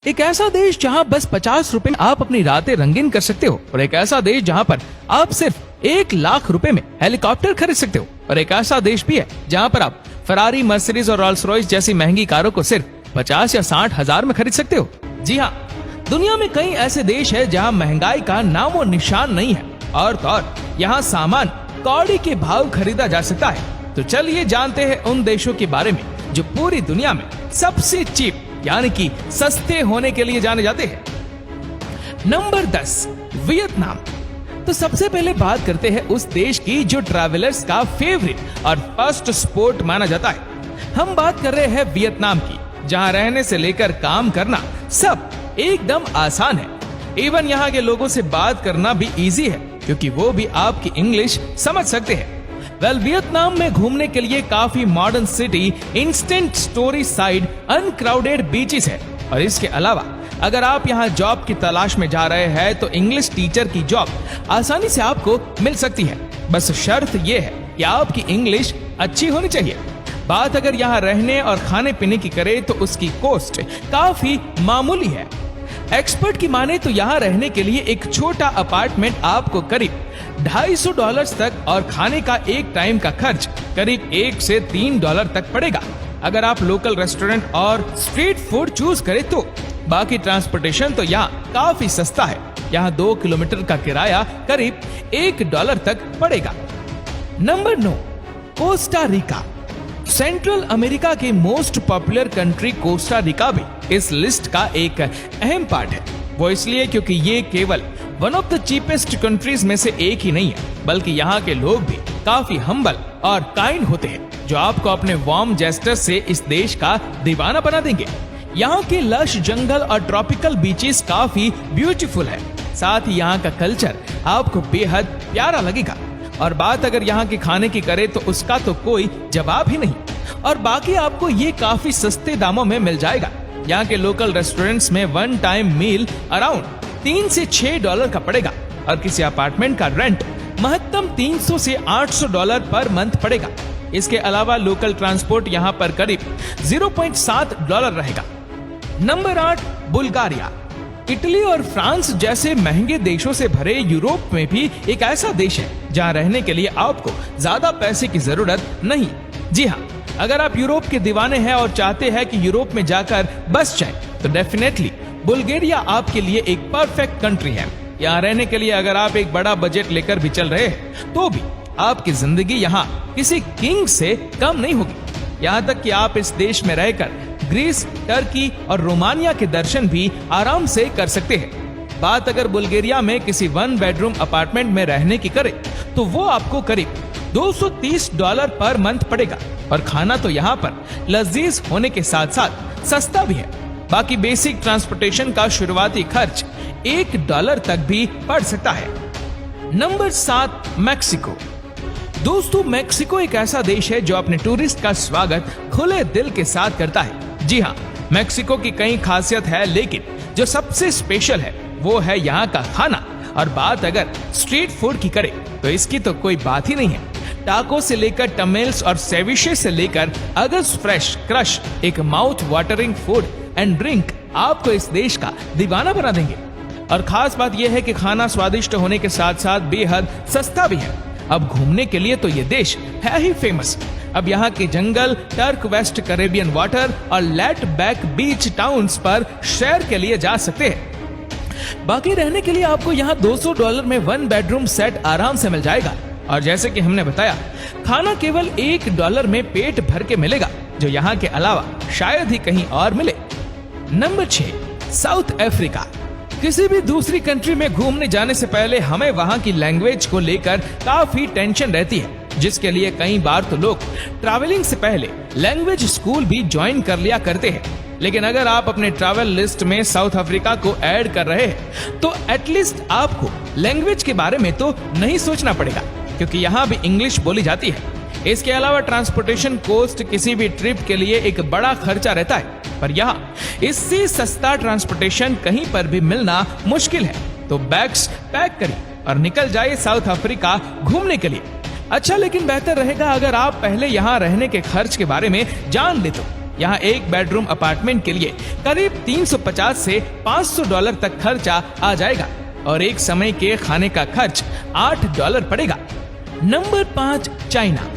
एक ऐसा देश जहां बस 50 रुपए में आप अपनी रातें रंगीन कर सकते हो, और एक ऐसा देश जहां पर आप सिर्फ 1 लाख रुपए में हेलीकॉप्टर खरीद सकते हो, और एक ऐसा देश भी है जहां पर आप फरारी, मर्सिडीज और रोल्स रॉयस जैसी महंगी कारों को सिर्फ 50 या 60 हजार में खरीद सकते हो। जी हाँ, दुनिया में कई ऐसे देश है जहाँ महंगाई का नामो निशान नहीं है, और तो और यहाँ सामान कौड़ी के भाव खरीदा जा सकता है। तो चलिए जानते हैं उन देशों के बारे में जो पूरी दुनिया में सबसे चीप यानी कि सस्ते होने के लिए जाने जाते हैं। Number 10, Vietnam. तो सबसे पहले बात करते हैं उस देश की जो ट्रैवलर्स का फेवरेट और फर्स्ट स्पोर्ट माना जाता है। हम बात कर रहे हैं वियतनाम की, जहां रहने से लेकर काम करना सब एकदम आसान है। इवन यहाँ के लोगों से बात करना भी इजी है, क्योंकि वो भी आपकी इंग्लिश समझ सकते हैं। वियतनाम में घूमने के लिए काफी modern city, instant story side, uncrowded beaches है। और इसके अलावा अगर आप यहाँ जॉब की तलाश में जा रहे हैं तो इंग्लिश टीचर की जॉब आसानी से आपको मिल सकती है। बस शर्त यह है कि आपकी इंग्लिश अच्छी होनी चाहिए। बात अगर यहाँ रहने और खाने पीने की करें तो उसकी कॉस्ट काफी मामूली है। एक्सपर्ट की माने तो यहाँ रहने के लिए एक छोटा अपार्टमेंट आपको करीब $250 तक और खाने का एक टाइम का खर्च करीब $1 से $3 तक पड़ेगा। अगर आप लोकल रेस्टोरेंट और स्ट्रीट फूड चूज करें तो बाकी ट्रांसपोर्टेशन तो यहाँ काफी सस्ता है। यहाँ 2 किलोमीटर का किराया करीब $1 तक पड़ेगा। Number 9, Costa Rica. Central America की most popular country Costa Rica भी इस लिस्ट का एक अहम पार्ट है। वो इसलिए क्योंकि ये केवल one of the cheapest countries में से एक ही नहीं है, बल्कि यहाँ के लोग भी काफी हम्बल और काइंड होते हैं, जो आपको अपने वार्म जेस्टर से इस देश का दीवाना बना देंगे। यहाँ के लश जंगल और ट्रॉपिकल बीचेस काफी ब्यूटीफुल है। साथ ही यहाँ का कल्चर आपको बेहद प्यारा लगेगा। और बात अगर यहाँ के खाने की करें तो उसका तो कोई जवाब ही नहीं। और बाकी आपको ये काफी सस्ते दामों में मिल जाएगा। यहाँ के लोकल रेस्टोरेंट्स में 1 टाइम मील अराउंड $3 से $6 का पड़ेगा, और किसी अपार्टमेंट का रेंट महत्तम $300 से $800 पर मंथ पड़ेगा। इसके अलावा लोकल ट्रांसपोर्ट यहाँ पर करीब $0.7 रहेगा। Number 8, Bulgaria. इटली और फ्रांस जैसे महंगे देशों से भरे यूरोप में भी एक ऐसा देश है जहां रहने के लिए आपको ज्यादा पैसे की जरूरत नहीं। जी हाँ, अगर आप यूरोप के दीवाने हैं और चाहते हैं कि यूरोप में जाकर बस जाएं, तो डेफिनेटली बुल्गारिया आपके लिए एक परफेक्ट कंट्री है। यहाँ रहने के लिए अगर आप एक बड़ा बजट लेकर भी चल रहे हैं तो भी आपकी जिंदगी यहाँ किसी किंग से कम नहीं होगी। यहाँ तक कि आप इस देश में रहकर ग्रीस, टर्की और रोमानिया के दर्शन भी आराम से कर सकते हैं। बात अगर बुल्गारिया में किसी 1 बेडरूम अपार्टमेंट में रहने की करें तो वो आपको करीब $230 पर मंथ पड़ेगा, और खाना तो यहाँ पर लजीज होने के साथ साथ सस्ता भी है। बाकी बेसिक ट्रांसपोर्टेशन का शुरुआती खर्च $1 तक भी पड़ सकता है। Number 7, Mexico. दोस्तों, मैक्सिको एक ऐसा देश है जो अपने टूरिस्ट का स्वागत खुले दिल के साथ करता है। जी हाँ, मैक्सिको की कई खासियत है, लेकिन जो सबसे स्पेशल है वो है यहाँ का खाना। और बात अगर स्ट्रीट फूड की करें तो इसकी तो कोई बात ही नहीं है। टाको से लेकर टमेल्स और सेविशे से लेकर अगस फ्रेश क्रश, एक mouth watering food and drink आपको इस देश का दीवाना बना देंगे। और खास बात यह है कि खाना स्वादिष्ट होने के साथ साथ बेहद सस्ता भी है। अब घूमने के लिए तो ये देश है ही फेमस। अब यहाँ के जंगल, टर्क वेस्ट कैरेबियन वाटर और लैट बैक बीच टाउन्स पर शेयर के लिए जा सकते हैं। बाकी रहने के लिए आपको यहाँ $200 में 1 बेडरूम सेट आराम से मिल जाएगा। और जैसे कि हमने बताया, खाना केवल $1 में पेट भर के मिलेगा, जो यहाँ के अलावा शायद ही कहीं और मिले। Number 6, south Africa. किसी भी दूसरी कंट्री में घूमने जाने से पहले हमें वहाँ की लैंग्वेज को लेकर काफी टेंशन रहती है, जिसके लिए कई बार तो लोग ट्रैवलिंग से पहले लैंग्वेज स्कूल भी ज्वाइन कर लिया करते हैं। लेकिन अगर आप अपने ट्रैवल लिस्ट में साउथ अफ्रीका को ऐड कर रहे हैं तो एटलीस्ट आपको लैंग्वेज के बारे में तो नहीं सोचना पड़ेगा, क्योंकि यहाँ भी इंग्लिश बोली जाती है। इसके अलावा ट्रांसपोर्टेशन कॉस्ट किसी भी ट्रिप के लिए एक बड़ा खर्चा रहता है, पर यहाँ इससे सस्ता ट्रांसपोर्टेशन कहीं पर भी मिलना मुश्किल है। तो बैग्स पैक करिए और निकल जाइए साउथ अफ्रीका घूमने के लिए। अच्छा, लेकिन बेहतर रहेगा अगर आप पहले यहाँ रहने के खर्च के बारे में जान ले तो, यहाँ एक बेडरूम अपार्टमेंट के लिए करीब 350 से $500 तक खर्चा आ जाएगा और एक समय के खाने का खर्च $8 पड़ेगा। Number 5, China.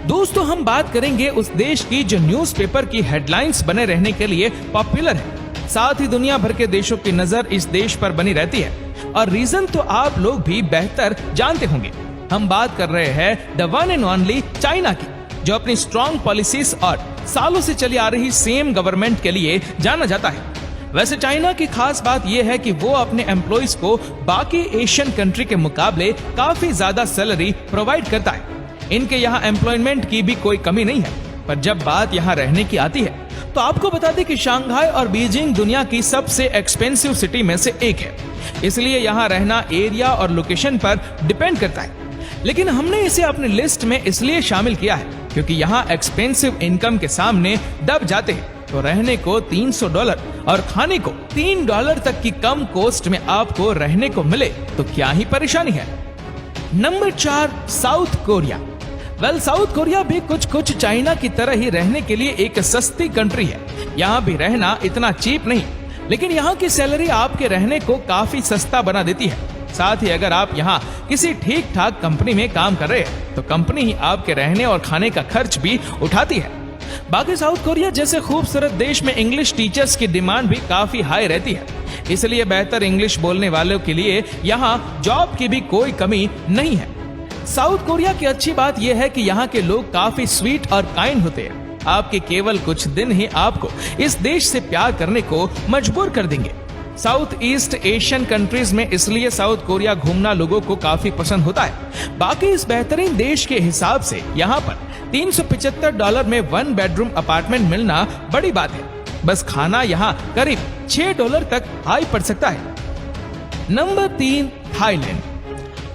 दोस्तों, हम बात करेंगे उस देश की जो न्यूज़पेपर की हेडलाइंस बने रहने के लिए पॉपुलर है। साथ ही दुनिया भर के देशों की नजर इस देश पर बनी रहती है और रीजन तो आप लोग भी बेहतर जानते होंगे। हम बात कर रहे हैं the one and only China की, जो अपनी स्ट्रॉन्ग पॉलिसीज और सालों से चली आ रही सेम गवर्नमेंट के लिए जाना जाता है। वैसे चाइना की खास बात यह है कि वो अपने एम्प्लॉइज को बाकी एशियन कंट्री के मुकाबले काफी ज्यादा सैलरी प्रोवाइड करता है। इनके यहाँ एम्प्लॉयमेंट की भी कोई कमी नहीं है। पर जब बात यहाँ रहने की आती है तो आपको बता दें कि शंघाई और बीजिंग दुनिया की सबसे एक्सपेंसिव सिटी में से एक है। इसलिए यहाँ रहना एरिया और लोकेशन पर डिपेंड करता है। लेकिन हमने इसे अपनी लिस्ट में इसलिए शामिल किया है क्योंकि यहाँ एक्सपेंसिव इनकम के सामने दब जाते हैं। तो रहने को $300 और खाने को $3 तक की कम कॉस्ट में आपको रहने को मिले तो क्या ही परेशानी है। Number 4, south Korea. South Korea भी कुछ चाइना की तरह ही रहने के लिए एक सस्ती कंट्री है। यहाँ भी रहना इतना चीप नहीं, लेकिन यहाँ की सैलरी आपके रहने को काफी सस्ता बना देती है। साथ ही अगर आप यहाँ किसी ठीक ठाक कंपनी में काम कर रहे हैं तो कंपनी ही आपके रहने और खाने का खर्च भी उठाती है। बाकी साउथ कोरिया जैसे खूबसूरत देश में इंग्लिश टीचर्स की डिमांड भी काफी हाई रहती है, इसलिए बेहतर इंग्लिश बोलने वालों के लिए यहाँ जॉब की भी कोई कमी नहीं है। साउथ कोरिया की अच्छी बात यह है कि यहाँ के लोग काफी स्वीट और काइंड होते हैं। आपके केवल कुछ दिन ही आपको इस देश से प्यार करने को मजबूर कर देंगे। साउथ ईस्ट एशियन कंट्रीज में इसलिए साउथ कोरिया घूमना लोगों को काफी पसंद होता है। बाकी इस बेहतरीन देश के हिसाब से यहाँ पर $375 में 1 बेडरूम अपार्टमेंट मिलना बड़ी बात है। बस खाना यहाँ करीब $6 तक हाई पड़ सकता है। Number 3, Thailand.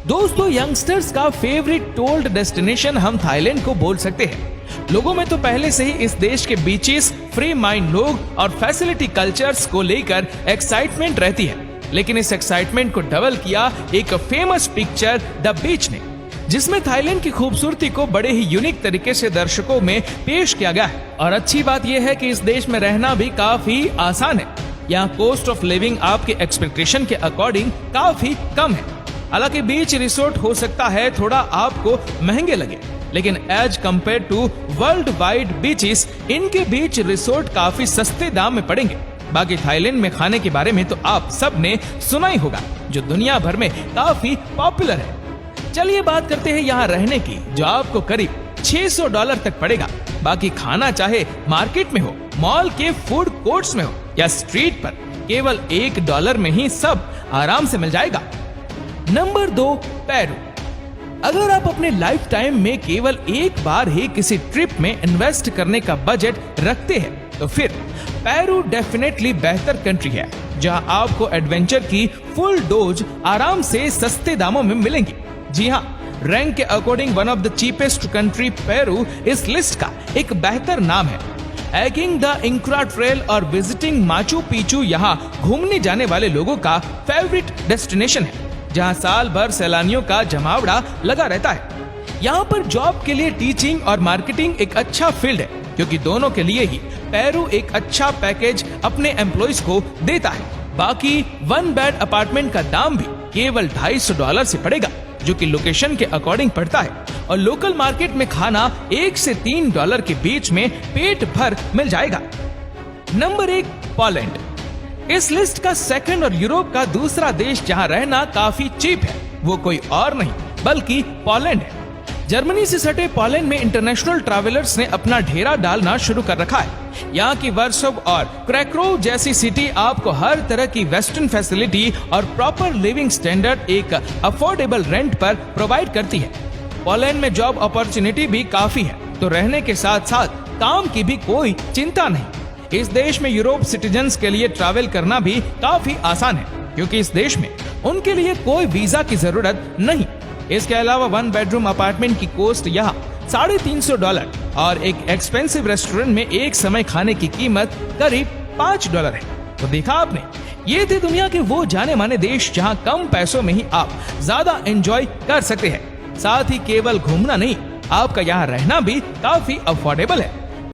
दोस्तों, यंगस्टर्स का फेवरेट टूरिस्ट डेस्टिनेशन हम थाईलैंड को बोल सकते हैं। लोगों में तो पहले से ही इस देश के बीचेस, फ्री माइंड लोग और फैसिलिटी कल्चर्स को लेकर एक्साइटमेंट रहती है। लेकिन इस एक्साइटमेंट को डबल किया एक फेमस पिक्चर द बीच ने, जिसमें थाईलैंड की खूबसूरती को बड़े ही यूनिक तरीके से दर्शकों में पेश किया गया है। और अच्छी बात यह है कि इस देश में रहना भी काफी आसान है। यहाँ कॉस्ट ऑफ लिविंग आपके एक्सपेक्टेशन के अकॉर्डिंग काफी कम है। हालांकि बीच रिसोर्ट हो सकता है थोड़ा आपको महंगे लगे, लेकिन as compare to world wide beaches, इनके बीच रिसोर्ट काफी सस्ते दाम में पड़ेंगे। बाकी थाईलैंड में खाने के बारे में तो आप सब ने सुना ही होगा, जो दुनिया भर में काफी पॉपुलर है। चलिए बात करते हैं यहाँ रहने की, जो आपको करीब $600 तक पड़ेगा। बाकी खाना चाहे मार्केट में हो, मॉल के फूड कोर्ट्स में हो या स्ट्रीट पर, केवल $1 में ही सब आराम से मिल जाएगा। Number 2, Peru. अगर आप अपने लाइफ टाइम में केवल एक बार ही किसी ट्रिप में इन्वेस्ट करने का बजट रखते हैं तो फिर पेरू डेफिनेटली बेहतर कंट्री है, जहां आपको एडवेंचर की फुल डोज आराम से सस्ते दामों में मिलेंगी। जी हाँ, रैंक के according one of the cheapest country Peru इस लिस्ट का एक बेहतर नाम है। हाइकिंग द इंक्रा ट्रेल और विजिटिंग माचू पिचू यहाँ घूमने जाने वाले लोगों का फेवरेट डेस्टिनेशन है, जहाँ साल भर सैलानियों का जमावड़ा लगा रहता है। यहाँ पर जॉब के लिए टीचिंग और मार्केटिंग एक अच्छा फील्ड है, क्योंकि दोनों के लिए ही पेरू एक अच्छा पैकेज अपने एम्प्लॉइज को देता है। बाकी 1 बेड अपार्टमेंट का दाम भी केवल $250 से पड़ेगा, जो कि लोकेशन के अकॉर्डिंग पड़ता है। और लोकल मार्केट में खाना $1 से $3 के बीच में पेट भर मिल जाएगा। Number 1, Poland. इस लिस्ट का सेकंड और यूरोप का दूसरा देश जहां रहना काफी चीप है, वो कोई और नहीं बल्कि पोलैंड है। जर्मनी से सटे पोलैंड में इंटरनेशनल ट्रैवलर्स ने अपना डेरा डालना शुरू कर रखा है। यहाँ की वर्सोव और क्रैकोव जैसी सिटी आपको हर तरह की वेस्टर्न फैसिलिटी और प्रॉपर लिविंग स्टैंडर्ड एक अफोर्डेबल रेंट पर प्रोवाइड करती है। पोलैंड में जॉब अपॉर्चुनिटी भी काफी है, तो रहने के साथ साथ काम की भी कोई चिंता नहीं। इस देश में यूरोप सिटीजन्स के लिए ट्रैवल करना भी काफी आसान है, क्योंकि इस देश में उनके लिए कोई वीजा की जरूरत नहीं। इसके अलावा 1 बेडरूम अपार्टमेंट की कॉस्ट यहाँ $350 और एक एक्सपेंसिव रेस्टोरेंट में एक समय खाने की कीमत करीब $5 है। तो देखा आपने, ये थे दुनिया के वो जाने माने देश जहाँ कम पैसों में ही आप ज्यादा एंजॉय कर सकते हैं। साथ ही केवल घूमना नहीं, आपका यहाँ रहना भी काफी अफोर्डेबल है।